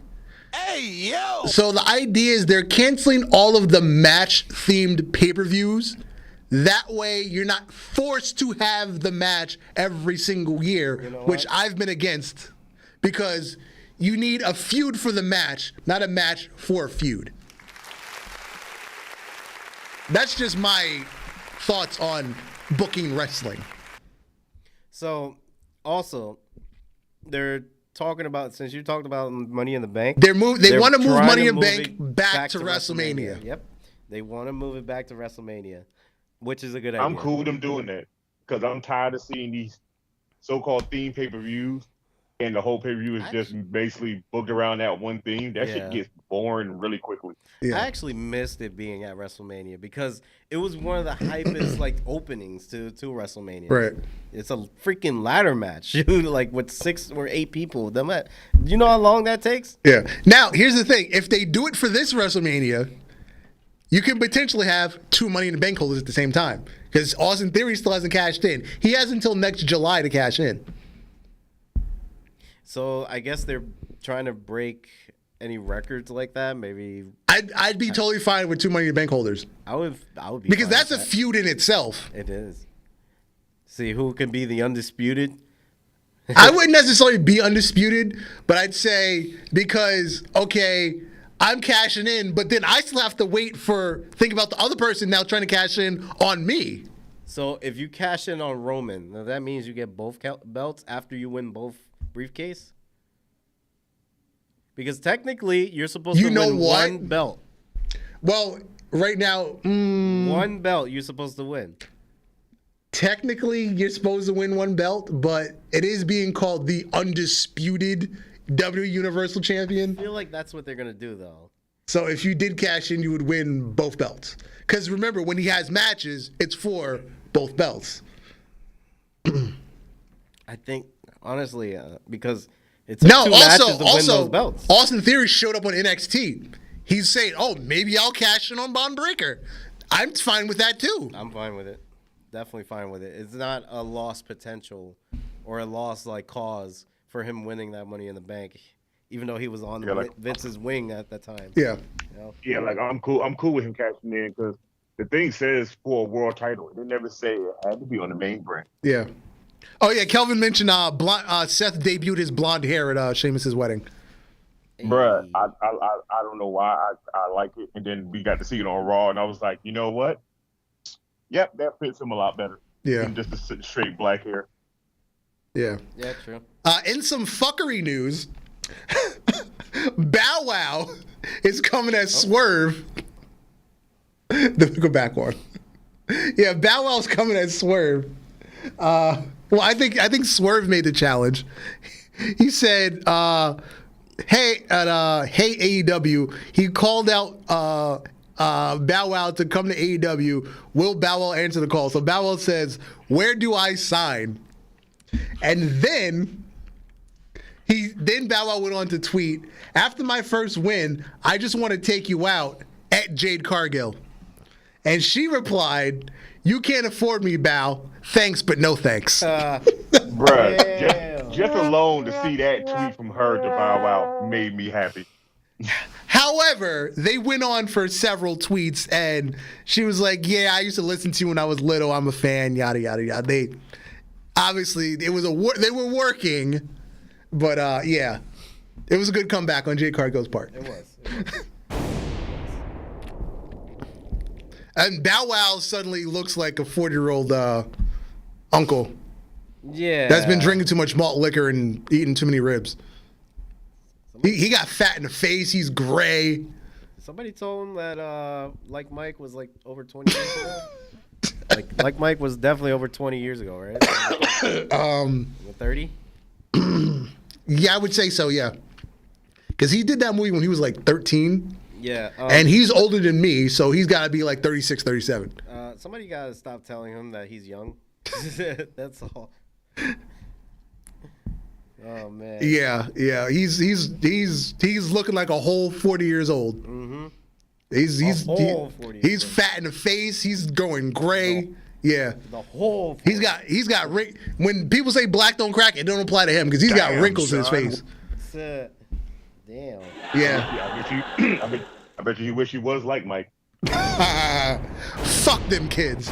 Hey, yo! So the idea is they're canceling all of the match-themed pay-per-views. That way, you're not forced to have the match every single year, which I've been against, because you need a feud for the match, not a match for a feud. That's just my thoughts on booking wrestling. So, also, they're talking about, since you talked about Money in the Bank, They want to move Money in the move Bank it back to WrestleMania. Yep, they want to move it back to WrestleMania, which is a good idea. I'm cool with them doing that because I'm tired of seeing these so-called theme pay-per-views, and the whole pay-per-view is just basically booked around that one theme. That shit gets boring really quickly. Yeah. I actually missed it being at WrestleMania because it was one of the hypest openings to WrestleMania. Right. It's a freaking ladder match, with 6 or 8 people. You know how long that takes? Yeah. Now, here's the thing. If they do it for this WrestleMania, you can potentially have 2 Money in the Bank holders at the same time. Because Austin Theory still hasn't cashed in. He has until next July to cash in. So I guess they're trying to break any records like that. Maybe I'd be totally fine with 2 Money in the Bank holders. I would be, because fine that's a with that. feud in itself. It is. See who can be the undisputed. I wouldn't necessarily be undisputed, but I'd say because I'm cashing in, but then I still have to think about the other person now trying to cash in on me. So if you cash in on Roman, now that means you get both belts after you win both briefcase? Because technically, you're supposed You to know win what? one belt. Well, right now, One belt you're supposed to win. technically, you're supposed to win one belt, but it is being called the undisputed WWE Universal Champion. I feel like that's what they're going to do, though. So if you did cash in, you would win both belts. Because remember, when he has matches, it's for both belts. I think, honestly, because it took two matches to win those belts. Austin Theory showed up on NXT. He's saying, "Oh, maybe I'll cash in on Bond Breakker." I'm fine with that too. I'm fine with it. Definitely fine with it. It's not a lost potential or a lost like cause for him winning that Money in the Bank, even though he was on Vince's wing at that time. Yeah. You know? Yeah, like I'm cool with him cashing in because the thing says for a world title. They never say it had to be on the main brand. Yeah. Oh yeah, Kelvin mentioned Seth debuted his blonde hair at Sheamus's wedding. Bruh, I don't know why I like it. And then we got to see it on Raw, and I was like, you know what? Yep, that fits him a lot better. Yeah. Than just the straight black hair. Yeah. Yeah, true. In some fuckery news, Bow Wow is coming as Swerve. Go back one. Yeah, Bow Wow's coming as Swerve. Well, I think Swerve made the challenge. He said, "Hey, AEW." He called out Bow Wow to come to AEW. Will Bow Wow answer the call? So Bow Wow says, "Where do I sign?" And then Bow Wow went on to tweet, "After my first win, I just want to take you out at Jade Cargill." And she replied, "You can't afford me, Bow. Thanks, but no thanks." Bruh, just alone to see that tweet from her to Bow Wow made me happy. However, they went on for several tweets, and she was like, "Yeah, I used to listen to you when I was little. I'm a fan, yada, yada, yada." They obviously, they were working, but yeah. It was a good comeback on Jade Cargill's part. It was. And Bow Wow suddenly looks like a 40-year-old uncle Yeah. that's been drinking too much malt liquor and eating too many ribs. He got fat in the face. He's gray. Somebody told him that like Mike was like over 20 years ago. like Mike was definitely over 20 years ago, right? 30? Yeah, I would say so, yeah. Because he did that movie when he was like 13. Yeah. And he's older than me, so he's got to be like 36, 37. Somebody got to stop telling him that he's young. That's all. Oh man. Yeah. He's looking like a whole 40 years old. Mm-hmm. He's fat in the face. He's going gray. Yeah. The whole. He's got when people say black don't crack, it don't apply to him because he's got wrinkles in his face. Damn. Yeah. I bet you wish he was like Mike. Fuck them kids.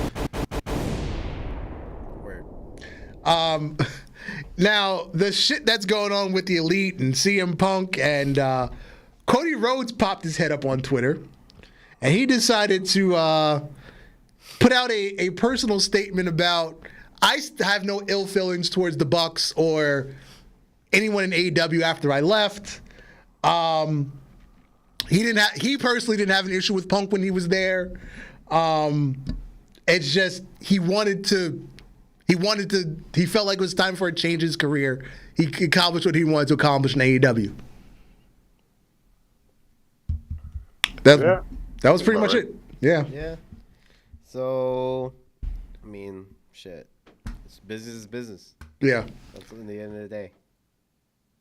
Word. Now the shit that's going on with the Elite and CM Punk and Cody Rhodes popped his head up on Twitter, and he decided to put out a personal statement about, "I have no ill feelings towards the Bucks or anyone in AEW after I left." He personally didn't have an issue with Punk when he was there. It's just he felt like it was time for a change in his career. He accomplished what he wanted to accomplish in AEW. That was pretty much it. Yeah. Yeah. So, I mean, shit. Business is business. Yeah. That's in the end of the day.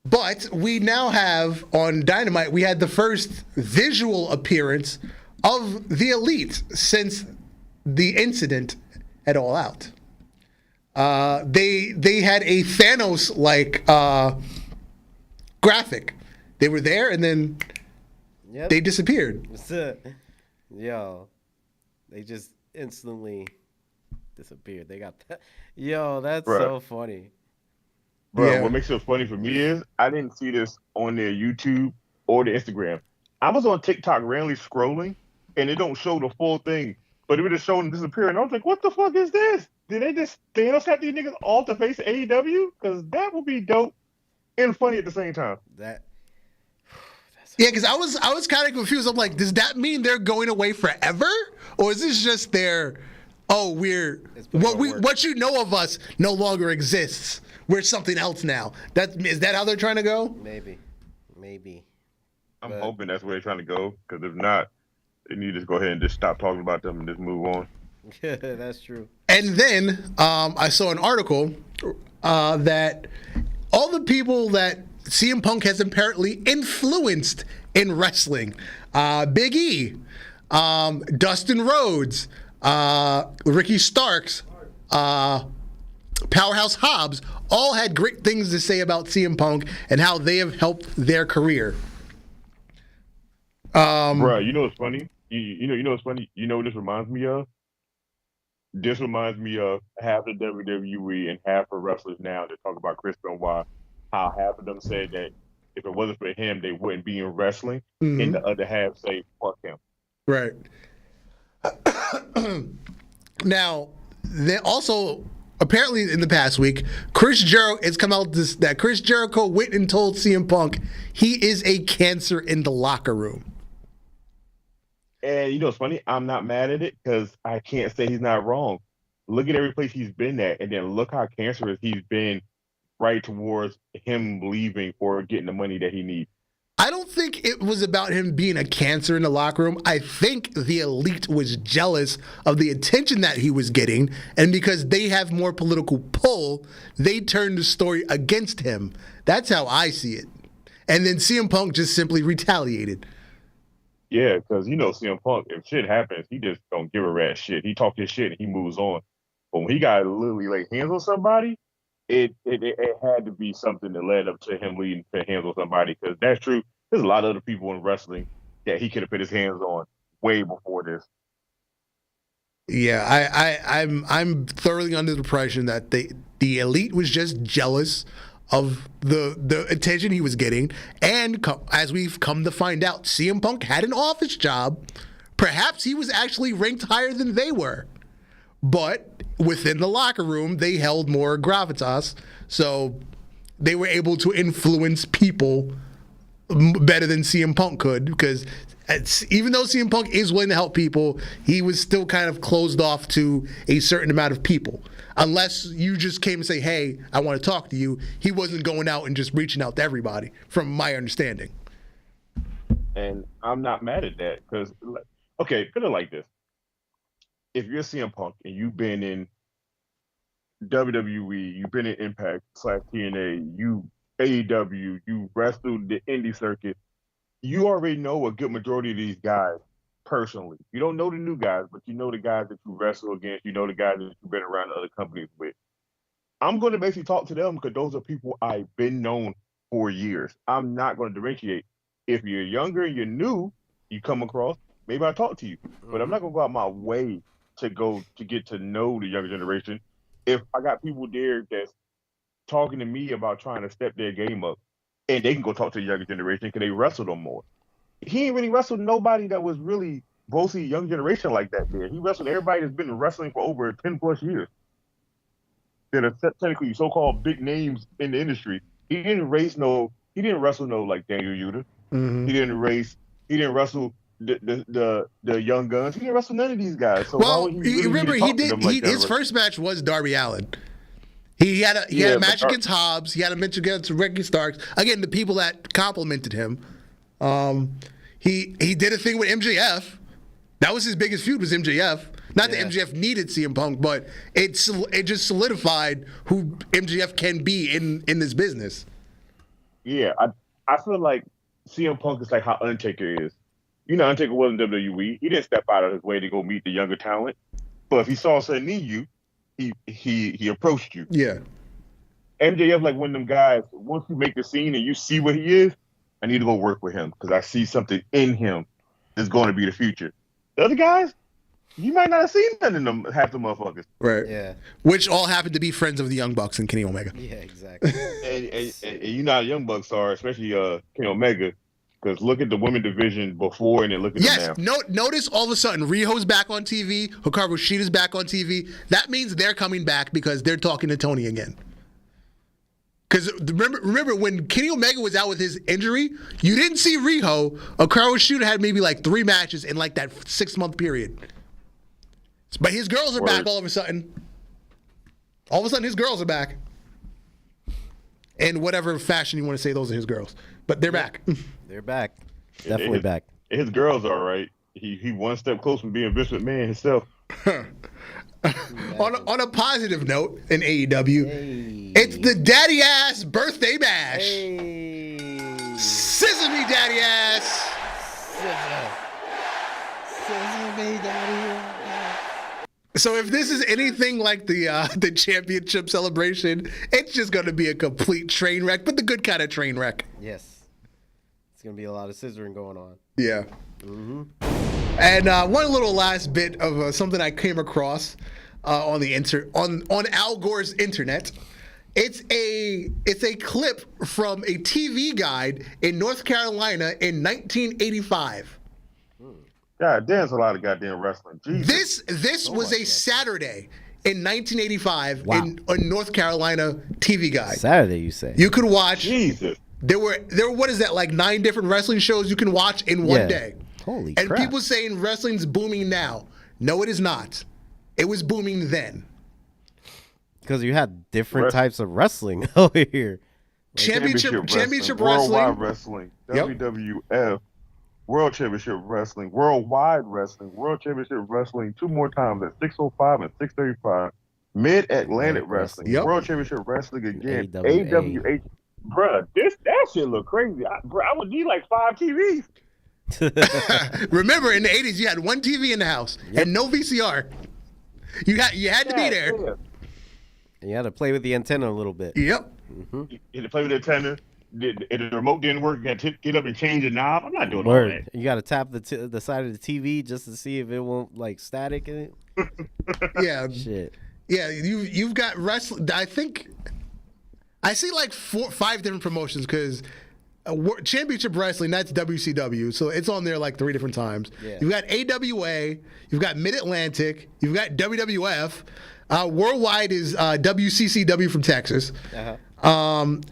But we now have, on Dynamite, we had the first visual appearance of the Elite since the incident at All Out. They had a Thanos-like graphic. They were there, and then they disappeared. Yo, they just instantly disappeared. They got that. Yo, that's so funny. Bro, what makes it funny for me is I didn't see this on their YouTube or the Instagram. I was on TikTok randomly scrolling, and it don't show the full thing, but it would just show them disappearing. I was like, what the fuck is this? Did they just Thanos have these niggas all to face AEW? Because that would be dope and funny at the same time. Yeah, because I was kind of confused. I'm like, does that mean they're going away forever, or is this just their, what you know of us no longer exists. We're something else now. Is that how they're trying to go? Maybe. I'm hoping that's where they're trying to go. Because if not, then you just go ahead and just stop talking about them and just move on. That's true. And then I saw an article that all the people that CM Punk has apparently influenced in wrestling, Big E, Dustin Rhodes, Ricky Starks, Powerhouse Hobbs, all had great things to say about CM Punk and how they have helped their career. Bruh, you know what's funny? You know what's funny? You know what this reminds me of? This reminds me of half the WWE and half the wrestlers now that talk about Chris Benoit, how half of them said that if it wasn't for him, they wouldn't be in wrestling, and the other half say, fuck him. Right. Now, they also, apparently in the past week, Chris Jericho went and told CM Punk he is a cancer in the locker room. And you know what's funny? I'm not mad at it because I can't say he's not wrong. Look at every place he's been at, and then look how cancerous he's been right towards him leaving for getting the money that he needs. I don't think it was about him being a cancer in the locker room. I think the elite was jealous of the attention that he was getting, and because they have more political pull, they turned the story against him. That's how I see it. And then CM Punk just simply retaliated. Yeah, because you know CM Punk, if shit happens, he just don't give a rat shit. He talk his shit and he moves on. But when he got literally like hands on somebody, it had to be something that led up to him leading to hands on somebody. Because that's true. There's a lot of other people in wrestling that he could have put his hands on way before this. Yeah, I'm thoroughly under the impression that the elite was just jealous of the attention he was getting, and as we've come to find out, CM Punk had an office job. Perhaps he was actually ranked higher than they were, but within the locker room, they held more gravitas, so they were able to influence people better than CM Punk could, because even though CM Punk is willing to help people, he was still kind of closed off to a certain amount of people. Unless you just came and say, hey, I want to talk to you, he wasn't going out and just reaching out to everybody, from my understanding. And I'm not mad at that, because, okay, put it like this. If you're CM Punk and you've been in WWE, you've been in Impact / TNA, AEW, you wrestled the indie circuit, you already know a good majority of these guys personally. You don't know the new guys, but you know the guys that you wrestle against, you know the guys that you've been around other companies with. I'm going to basically talk to them because those are people I've been known for years. I'm not going to differentiate. If you're younger and you're new, you come across, maybe I'll talk to you. But I'm not going to go out my way to get to know the younger generation. If I got people there that's talking to me about trying to step their game up, and they can go talk to the younger generation because they wrestled them more. He ain't really wrestled nobody that was really mostly young generation like that there. He wrestled everybody that's been wrestling for over 10 plus years. That are technically so-called big names in the industry. He didn't wrestle no like Daniel Yuta. Mm-hmm. He didn't wrestle the young guns. He didn't wrestle none of these guys. So well, remember his first match was Darby Allin. He had a match against Hobbs. He had a match against Ricky Starks. Again, the people that complimented him. He did a thing with MJF. That was his biggest feud, was MJF. Not that MJF needed CM Punk, but it just solidified who MJF can be in this business. Yeah, I feel like CM Punk is like how Undertaker is. You know, Undertaker wasn't WWE. He didn't step out of his way to go meet the younger talent. But if he saw something in you, he approached you. Yeah. MJF like one of them guys, once you make the scene and you see what he is, I need to go work with him because I see something in him that's going to be the future. The other guys, you might not have seen none in them, half the motherfuckers. Right. Yeah. Which all happen to be friends of the Young Bucks and Kenny Omega. Yeah, exactly. and you know how Young Bucks are, especially Kenny Omega, because look at the women division before and then look at them now. Notice all of a sudden Riho's back on TV, Hikaru Shida's back on TV. That means they're coming back because they're talking to Tony again. Because remember when Kenny Omega was out with his injury, you didn't see Riho. Hikaru Shida had maybe like 3 matches in like that 6-month period. But his girls are back all of a sudden. All of a sudden, his girls are back. In whatever fashion you want to say those are his girls. But they're back. They're back. Definitely back. His girls are all right. He one step close from being Vince McMahon himself. On a positive note in AEW, it's the Daddy Ass Birthday Bash. Scissor me, Daddy Ass. Scissor me, Daddy. So if this is anything like the championship celebration, it's just going to be a complete train wreck, but the good kind of train wreck. Yes. It's going to be a lot of scissoring going on. Yeah. Mm-hmm. And one little last bit of something I came across on Al Gore's internet. It's a clip from a TV guide in North Carolina in 1985. God damn, it's a lot of goddamn wrestling. Jesus. This was a Saturday in 1985 Wow. in a North Carolina TV guide. Saturday, you say? You could watch. Jesus. There were what is that, like 9 different wrestling shows you can watch in one day. Holy and crap. people saying wrestling's booming now. No, it is not. It was booming then. Because you had different types of wrestling over here. Championship wrestling. Worldwide wrestling. Yep. WWF. World Championship Wrestling. Worldwide Wrestling. World Championship Wrestling 2 more times at 605 and 635. Mid-Atlantic Wrestling. Yep. World Championship Wrestling again. AWA. AWH. Bruh, that shit look crazy. I would need like 5 TVs. Remember, in the 80s, you had 1 TV in the house and no VCR. You had to be there. Yeah. And you had to play with the antenna a little bit. Yep. You had to play with the antenna. The remote didn't work. You had to get up and change the knob. I'm not doing all that. You got to tap the side of the TV just to see if it won't like static in it. Yeah. Shit. Yeah, you've got wrestling. I think I see like 5 different promotions because Championship Wrestling, that's WCW, so it's on there like 3 different times. Yeah. You've got AWA, you've got Mid-Atlantic, you've got WWF. Worldwide is WCCW from Texas. Uh-huh.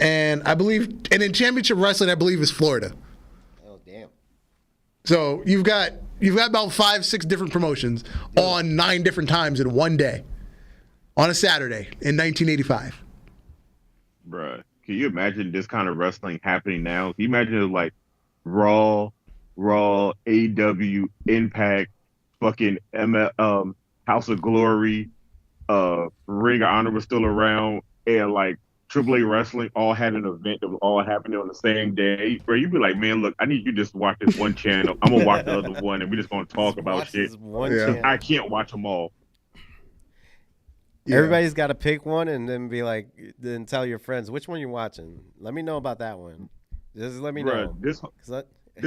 And I believe, and in Championship Wrestling, I believe is Florida. Oh damn. So you've got about 5-6 different promotions on 9 different times in one day, on a Saturday in 1985. Bruh, can you imagine this kind of wrestling happening now? Can you imagine it like Raw, AEW, Impact, fucking House of Glory, Ring of Honor was still around, and like AAA Wrestling all had an event that was all happening on the same day. Bro, you'd be like, man, look, I need you to just watch this one channel. I'm gonna watch the other one, and we're just gonna talk about shit. I can't watch them all. Yeah. Everybody's got to pick one and then be like, then tell your friends which one you're watching. Let me know about that one. Just let me know. This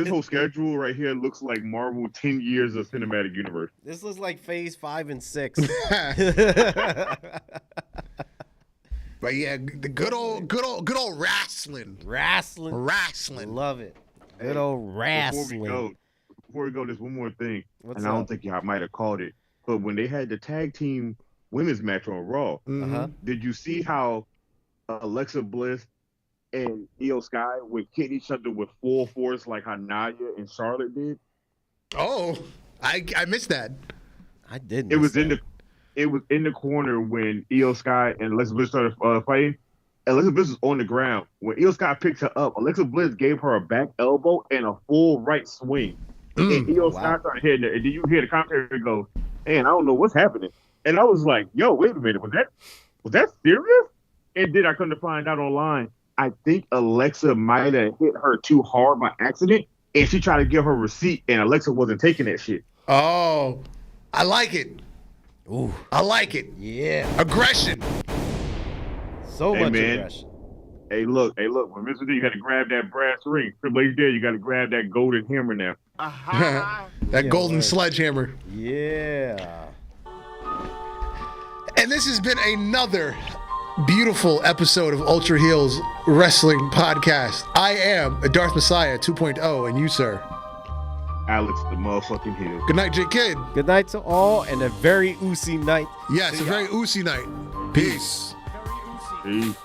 whole schedule right here looks like Marvel 10 years of cinematic universe. This looks like Phase 5 and 6. But yeah, the good old wrestling. Wrestling. Love it. Good old wrestling. Before we go, there's one more thing. What's I don't think y'all might have called it. But when they had the tag team women's match on Raw, did you see how Alexa Bliss and Io Sky would hit each other with full force like how Nia and Charlotte did? Oh, I missed that. I did. It was in the corner when Io Sky and Alexa Bliss started fighting. Alexa Bliss was on the ground. When Io Sky picked her up, Alexa Bliss gave her a back elbow and a full right swing. And Io Sky started hitting it. And then you hear the commentator go, man, I don't know what's happening. And I was like, yo, wait a minute. Was that serious? And then I come to find out online, I think Alexa might have hit her too hard by accident. And she tried to give her receipt, and Alexa wasn't taking that shit. Oh, I like it. Ooh. I like it. Yeah. Aggression. So much aggression. Hey, look. When Mr. D, you got to grab that brass ring. Triple H there, you got to grab that golden hammer now. That golden sledgehammer. Yeah. And this has been another beautiful episode of Ultra Heels Wrestling Podcast. I am Darth Messiah 2.0, and you, sir? Alex the motherfucking Hill. Good night, J Kid. Good night to all, and a very Ucey night. Yes, a very Ucey night. Peace. Peace.